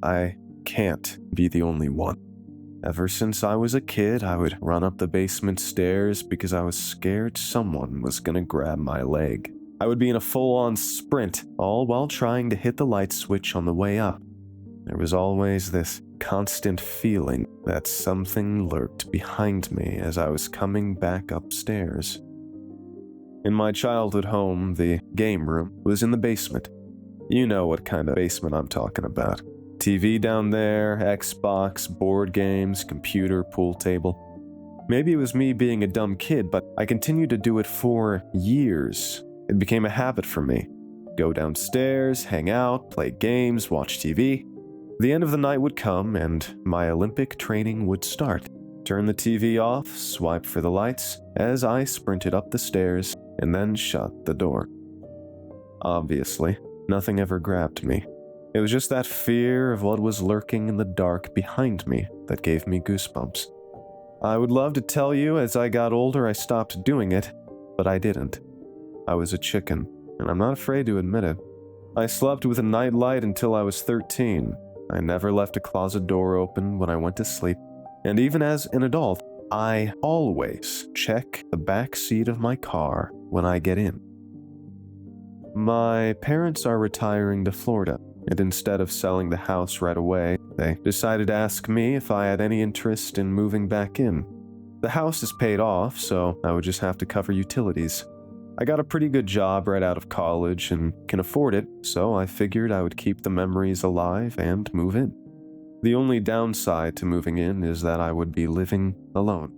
I can't be the only one. Ever since I was a kid, I would run up the basement stairs because I was scared someone was gonna grab my leg. I would be in a full-on sprint, all while trying to hit the light switch on the way up. There was always this constant feeling that something lurked behind me as I was coming back upstairs. In my childhood home, the game room was in the basement. You know what kind of basement I'm talking about. TV down there, Xbox, board games, computer, pool table. Maybe it was me being a dumb kid, but I continued to do it for years. It became a habit for me. Go downstairs, hang out, play games, watch TV. The end of the night would come and my Olympic training would start. Turn the TV off, swipe for the lights, as I sprinted up the stairs and then shut the door. Obviously, nothing ever grabbed me. It was just that fear of what was lurking in the dark behind me that gave me goosebumps. I would love to tell you as I got older I stopped doing it, but I didn't. I was a chicken, and I'm not afraid to admit it. I slept with a nightlight until I was 13. I never left a closet door open when I went to sleep, and even as an adult, I always check the back seat of my car when I get in. My parents are retiring to Florida, and instead of selling the house right away, they decided to ask me if I had any interest in moving back in. The house is paid off, so I would just have to cover utilities. I got a pretty good job right out of college and can afford it, so I figured I would keep the memories alive and move in. The only downside to moving in is that I would be living alone.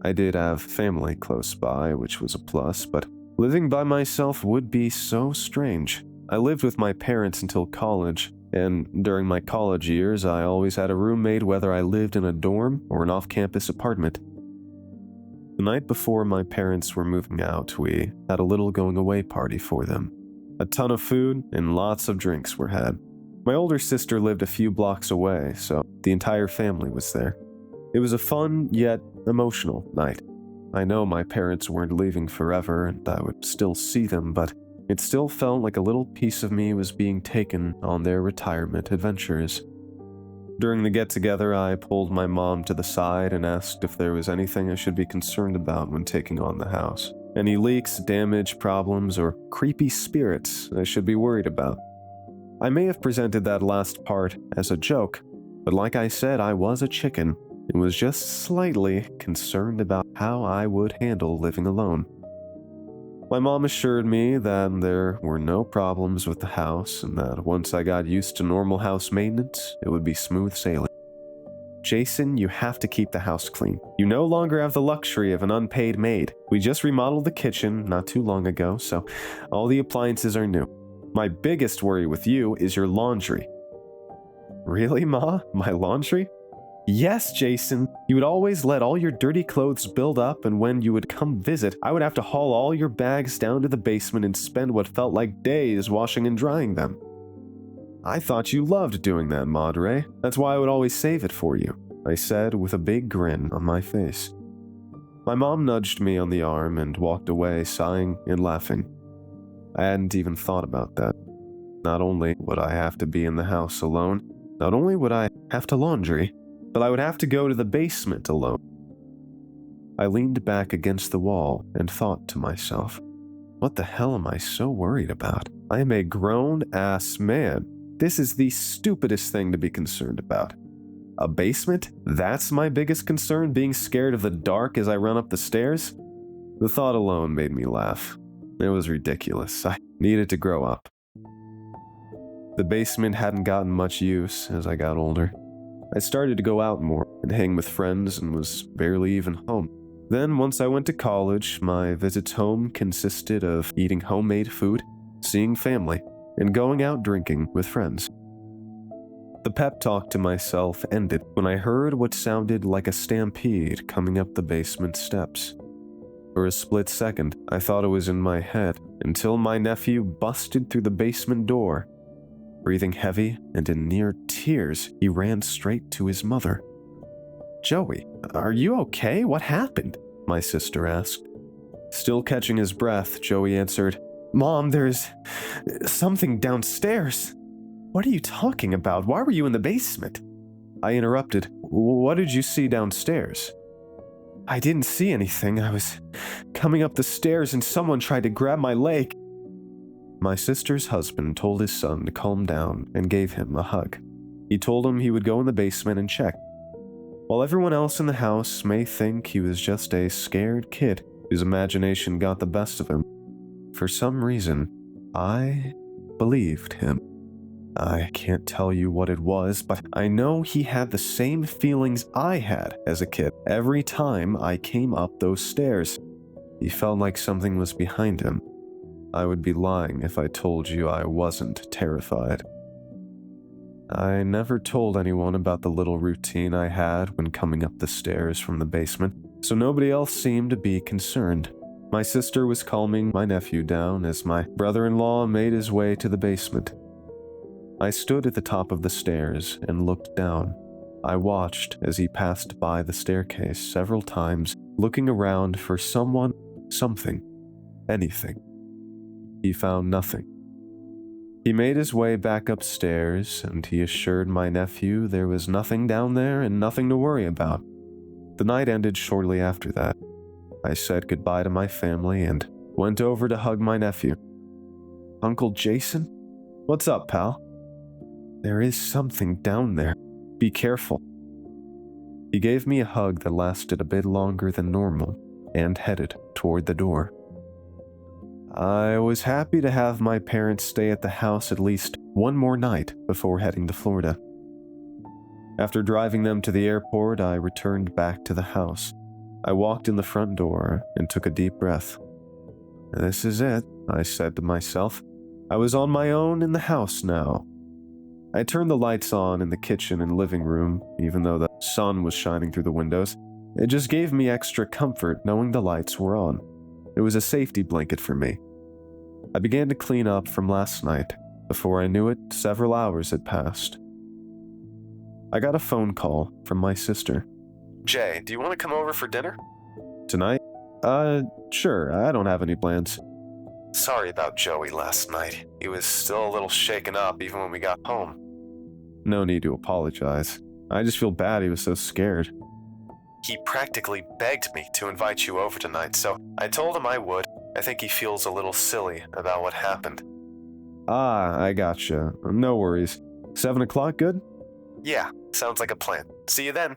I did have family close by, which was a plus, but living by myself would be so strange. I lived with my parents until college, and during my college years, I always had a roommate whether I lived in a dorm or an off-campus apartment. The night before my parents were moving out, we had a little going-away party for them. A ton of food and lots of drinks were had. My older sister lived a few blocks away, so the entire family was there. It was a fun, yet emotional night. I know my parents weren't leaving forever, and I would still see them, but it still felt like a little piece of me was being taken on their retirement adventures. During the get-together, I pulled my mom to the side and asked if there was anything I should be concerned about when taking on the house. Any leaks, damage, problems, or creepy spirits I should be worried about. I may have presented that last part as a joke, but like I said, I was a chicken and was just slightly concerned about how I would handle living alone. My mom assured me that there were no problems with the house and that once I got used to normal house maintenance, it would be smooth sailing. Jason, you have to keep the house clean. You no longer have the luxury of an unpaid maid. We just remodeled the kitchen not too long ago, so all the appliances are new. My biggest worry with you is your laundry. Really, Ma? My laundry? Yes, Jason. You would always let all your dirty clothes build up, and when you would come visit, I would have to haul all your bags down to the basement and spend what felt like days washing and drying them. I thought you loved doing that, Madre. That's why I would always save it for you, I said with a big grin on my face. My mom nudged me on the arm and walked away, sighing and laughing. I hadn't even thought about that. Not only would I have to be in the house alone, not only would I have to laundry, but I would have to go to the basement alone. I leaned back against the wall and thought to myself, what the hell am I so worried about? I am a grown-ass man. This is the stupidest thing to be concerned about. A basement? That's my biggest concern, being scared of the dark as I run up the stairs? The thought alone made me laugh. It was ridiculous. I needed to grow up. The basement hadn't gotten much use as I got older. I started to go out more and hang with friends and was barely even home. Then, once I went to college, my visits home consisted of eating homemade food, seeing family, and going out drinking with friends. The pep talk to myself ended when I heard what sounded like a stampede coming up the basement steps. For a split second, I thought it was in my head, until my nephew busted through the basement door. Breathing heavy and in near tears, he ran straight to his mother. "Joey, are you okay? What happened?" my sister asked. Still catching his breath, Joey answered, "Mom, there's something downstairs." What are you talking about? Why were you in the basement? I interrupted. What did you see downstairs? I didn't see anything. I was coming up the stairs and someone tried to grab my leg. My sister's husband told his son to calm down and gave him a hug. He told him he would go in the basement and check. While everyone else in the house may think he was just a scared kid whose imagination got the best of him, for some reason, I believed him. I can't tell you what it was, but I know he had the same feelings I had as a kid every time I came up those stairs. He felt like something was behind him. I would be lying if I told you I wasn't terrified. I never told anyone about the little routine I had when coming up the stairs from the basement, so nobody else seemed to be concerned. My sister was calming my nephew down as my brother-in-law made his way to the basement. I stood at the top of the stairs and looked down. I watched as he passed by the staircase several times, looking around for someone, something, anything. He found nothing. He made his way back upstairs, and he assured my nephew there was nothing down there and nothing to worry about. The night ended shortly after that. I said goodbye to my family and went over to hug my nephew. Uncle Jason? What's up, pal? There is something down there. Be careful. He gave me a hug that lasted a bit longer than normal and headed toward the door. I was happy to have my parents stay at the house at least one more night before heading to Florida. After driving them to the airport, I returned back to the house. I walked in the front door and took a deep breath. This is it, I said to myself. I was on my own in the house now. I turned the lights on in the kitchen and living room, even though the sun was shining through the windows. It just gave me extra comfort knowing the lights were on. It was a safety blanket for me. I began to clean up from last night. Before I knew it, several hours had passed. I got a phone call from my sister. Jay, do you want to come over for dinner? Tonight? Sure, I don't have any plans. Sorry about Joey last night. He was still a little shaken up even when we got home. No need to apologize. I just feel bad he was so scared. He practically begged me to invite you over tonight, so I told him I would. I think he feels a little silly about what happened. Ah, I gotcha. No worries. 7 o'clock good? Yeah, sounds like a plan. See you then.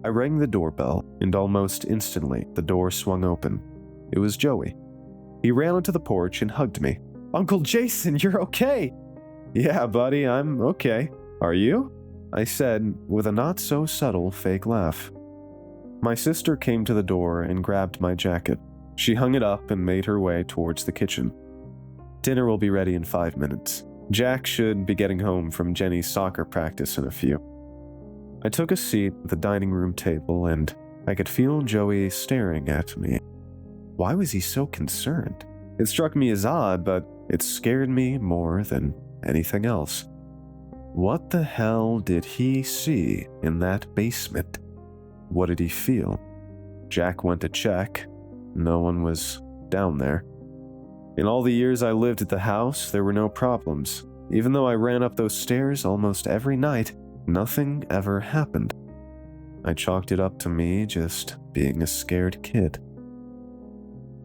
I rang the doorbell, and almost instantly the door swung open. It was Joey. He ran onto the porch and hugged me. Uncle Jason, you're okay! Yeah, buddy, I'm okay. Are you? I said with a not-so-subtle fake laugh. My sister came to the door and grabbed my jacket. She hung it up and made her way towards the kitchen. Dinner will be ready in 5 minutes. Jack should be getting home from Jenny's soccer practice in a few. I took a seat at the dining room table and I could feel Joey staring at me. Why was he so concerned? It struck me as odd, but it scared me more than anything else. What the hell did he see in that basement? What did he feel? Jack went to check. No one was down there. In all the years I lived at the house, there were no problems. Even though I ran up those stairs almost every night, nothing ever happened. I chalked it up to me just being a scared kid.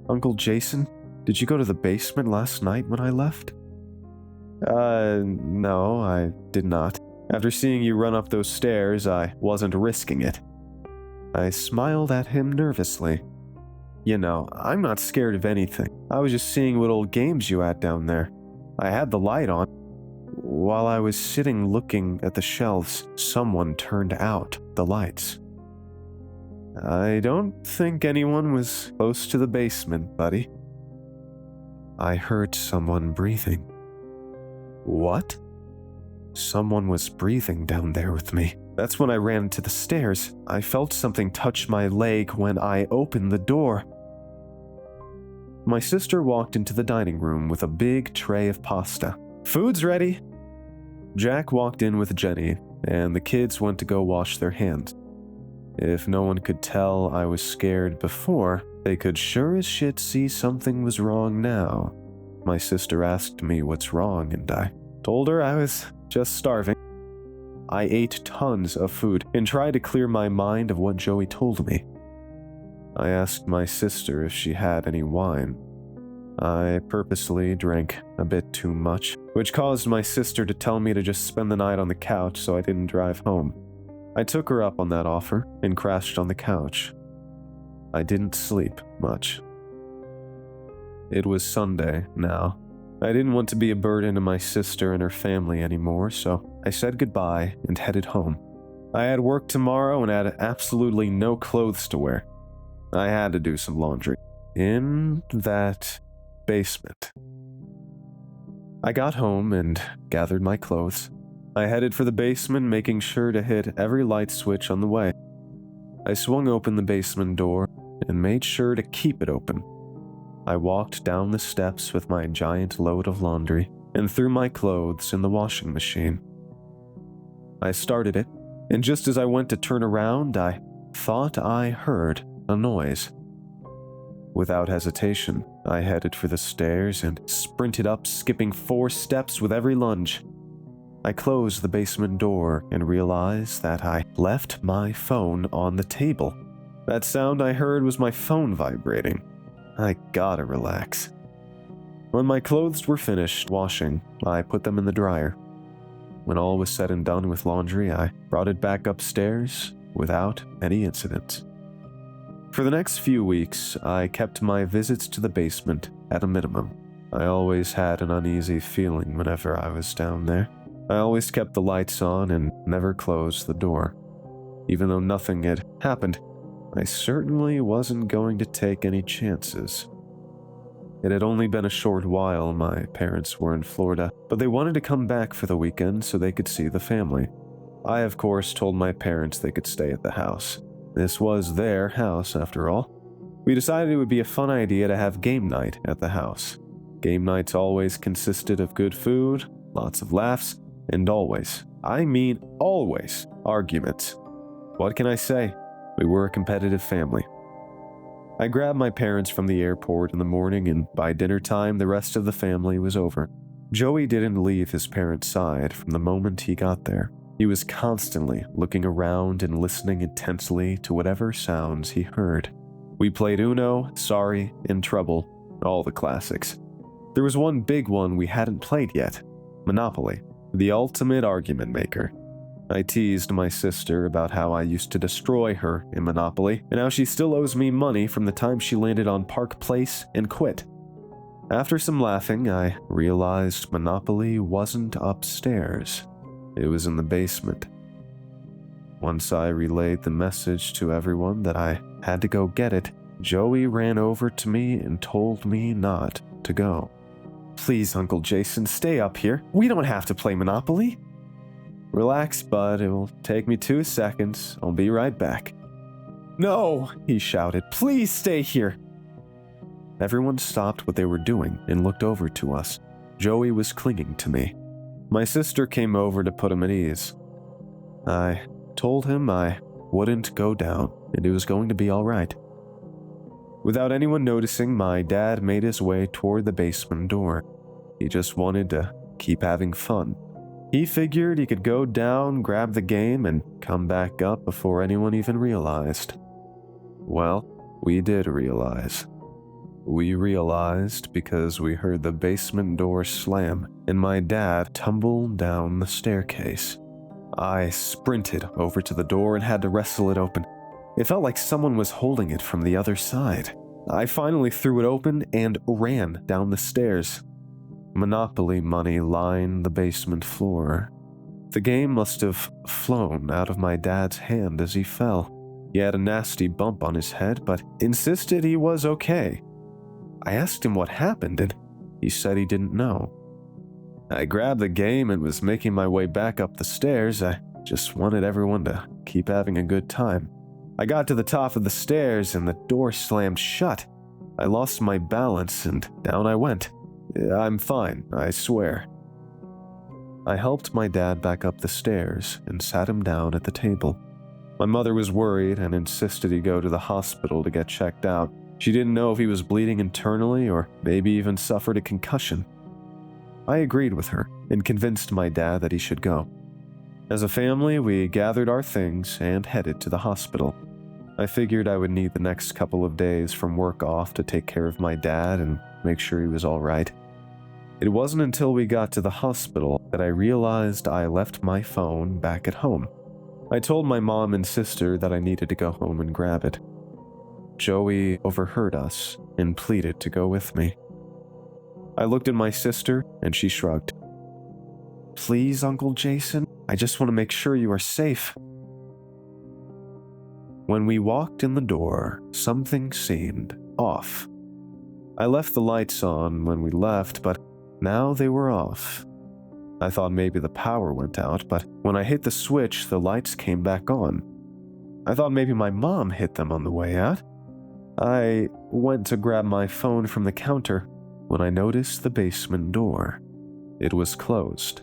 Uncle Jason, did you go to the basement last night when I left? No, I did not. After seeing you run up those stairs, I wasn't risking it. I smiled at him nervously. You know, I'm not scared of anything. I was just seeing what old games you had down there. I had the light on. While I was sitting looking at the shelves, someone turned out the lights. I don't think anyone was close to the basement, buddy. I heard someone breathing. What? Someone was breathing down there with me. That's when I ran to the stairs. I felt something touch my leg when I opened the door. My sister walked into the dining room with a big tray of pasta. Food's ready. Jack walked in with Jenny, and the kids went to go wash their hands. If no one could tell I was scared before, they could sure as shit see something was wrong now. my sister asked me what's wrong, and I told her I was just starving. I ate tons of food and tried to clear my mind of what Joey told me. I asked my sister if she had any wine. I purposely drank a bit too much, which caused my sister to tell me to just spend the night on the couch so I didn't drive home. I took her up on that offer and crashed on the couch. I didn't sleep much. It was Sunday now. I didn't want to be a burden to my sister and her family anymore, so I said goodbye and headed home. I had work tomorrow and had absolutely no clothes to wear. I had to do some laundry in that basement. I got home and gathered my clothes. I headed for the basement, making sure to hit every light switch on the way. I swung open the basement door and made sure to keep it open. I walked down the steps with my giant load of laundry and threw my clothes in the washing machine. I started it, and just as I went to turn around, I thought I heard a noise. Without hesitation, I headed for the stairs and sprinted up, skipping 4 steps with every lunge. I closed the basement door and realized that I left my phone on the table. That sound I heard was my phone vibrating. I gotta relax. When my clothes were finished washing, I put them in the dryer. When all was said and done with laundry, I brought it back upstairs without any incident. For the next few weeks, I kept my visits to the basement at a minimum. I always had an uneasy feeling whenever I was down there. I always kept the lights on and never closed the door. Even though nothing had happened, I certainly wasn't going to take any chances. It had only been a short while my parents were in Florida, but they wanted to come back for the weekend so they could see the family. I, of course, told my parents they could stay at the house. This was their house, after all. We decided it would be a fun idea to have game night at the house. Game nights always consisted of good food, lots of laughs, and always, I mean always, arguments. What can I say? We were a competitive family. I grabbed my parents from the airport in the morning, and by dinner time, the rest of the family was over. Joey didn't leave his parents' side from the moment he got there. He was constantly looking around and listening intensely to whatever sounds he heard. We played Uno, Sorry, and Trouble, all the classics. There was one big one we hadn't played yet, Monopoly, the ultimate argument maker. I teased my sister about how I used to destroy her in Monopoly, and how she still owes me money from the time she landed on Park Place and quit. After some laughing, I realized Monopoly wasn't upstairs. It was in the basement. Once I relayed the message to everyone that I had to go get it, Joey ran over to me and told me not to go. "Please, Uncle Jason, stay up here. We don't have to play Monopoly." "Relax, bud. It will take me 2 seconds. I'll be right back." "No," he shouted. "Please stay here." Everyone stopped what they were doing and looked over to us. Joey was clinging to me. My sister came over to put him at ease. I told him I wouldn't go down and it was going to be all right. Without anyone noticing, my dad made his way toward the basement door. He just wanted to keep having fun. He figured he could go down, grab the game, and come back up before anyone even realized. Well, we did realize. We realized because we heard the basement door slam and my dad tumble down the staircase. I sprinted over to the door and had to wrestle it open. It felt like someone was holding it from the other side. I finally threw it open and ran down the stairs. Monopoly money lined the basement floor. The game must have flown out of my dad's hand as he fell. He had a nasty bump on his head, but insisted he was okay. I asked him what happened, and he said he didn't know. I grabbed the game and was making my way back up the stairs. I just wanted everyone to keep having a good time. I got to the top of the stairs and the door slammed shut. I lost my balance and down I went. I'm fine, I swear. I helped my dad back up the stairs and sat him down at the table. My mother was worried and insisted he go to the hospital to get checked out. She didn't know if he was bleeding internally or maybe even suffered a concussion. I agreed with her and convinced my dad that he should go. As a family, we gathered our things and headed to the hospital. I figured I would need the next couple of days from work off to take care of my dad and make sure he was all right. It wasn't until we got to the hospital that I realized I left my phone back at home. I told my mom and sister that I needed to go home and grab it. Joey overheard us and pleaded to go with me. I looked at my sister and she shrugged. "Please, Uncle Jason, I just want to make sure you are safe." When we walked in the door, something seemed off. I left the lights on when we left, but now they were off. I thought maybe the power went out, but when I hit the switch, the lights came back on. I thought maybe my mom hit them on the way out. I went to grab my phone from the counter when I noticed the basement door. It was closed.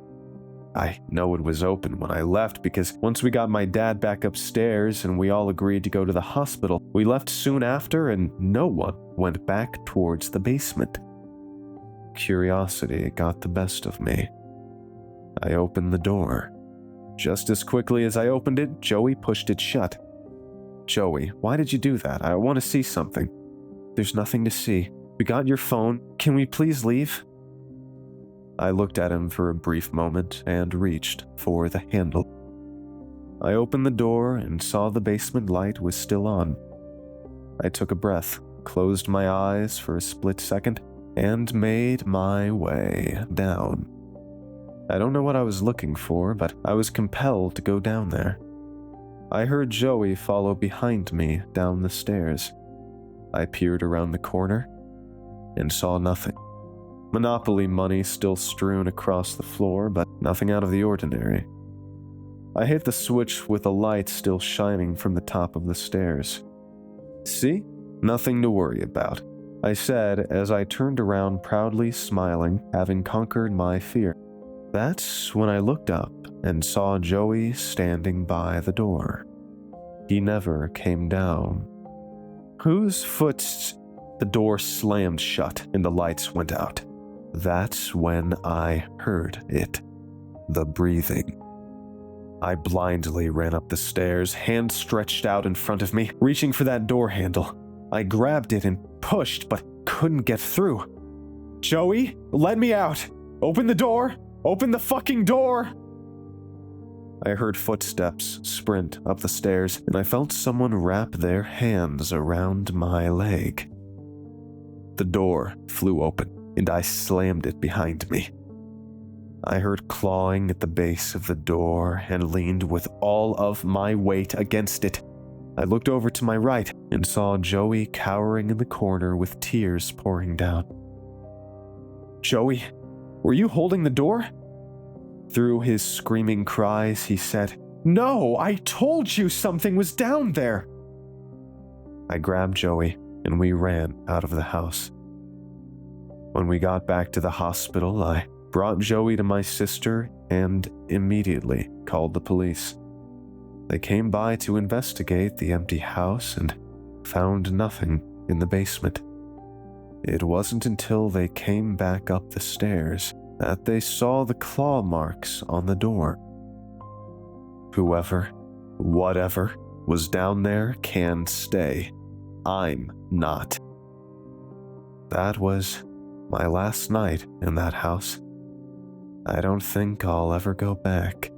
I know it was open when I left because once we got my dad back upstairs and we all agreed to go to the hospital, we left soon after and no one went back towards the basement. Curiosity got the best of me. I opened the door. Just as quickly as I opened it, Joey pushed it shut. "Joey, why did you do that? I want to see something." "There's nothing to see. We got your phone. Can we please leave?" I looked at him for a brief moment and reached for the handle. I opened the door and saw the basement light was still on. I took a breath, closed my eyes for a split second, and made my way down. I don't know what I was looking for, but I was compelled to go down there. I heard Joey follow behind me down the stairs. I peered around the corner and saw nothing. Monopoly money still strewn across the floor, but nothing out of the ordinary. I hit the switch with the light still shining from the top of the stairs. "See? Nothing to worry about," I said as I turned around proudly smiling, having conquered my fear. That's when I looked up and saw Joey standing by the door. He never came down. Whose foot? The door slammed shut and the lights went out. That's when I heard it. The breathing. I blindly ran up the stairs, hand stretched out in front of me, reaching for that door handle. I grabbed it and pushed, but couldn't get through. "Joey, let me out! Open the door! Open the fucking door!" I heard footsteps sprint up the stairs, and I felt someone wrap their hands around my leg. The door flew open, and I slammed it behind me. I heard clawing at the base of the door and leaned with all of my weight against it. I looked over to my right and saw Joey cowering in the corner with tears pouring down. "Joey, were you holding the door?" Through his screaming cries, he said, "No, I told you something was down there." I grabbed Joey and we ran out of the house. When we got back to the hospital, I brought Joey to my sister and immediately called the police. They came by to investigate the empty house and found nothing in the basement. It wasn't until they came back up the stairs that they saw the claw marks on the door. Whoever, whatever, was down there can stay. I'm not. That was my last night in that house. I don't think I'll ever go back.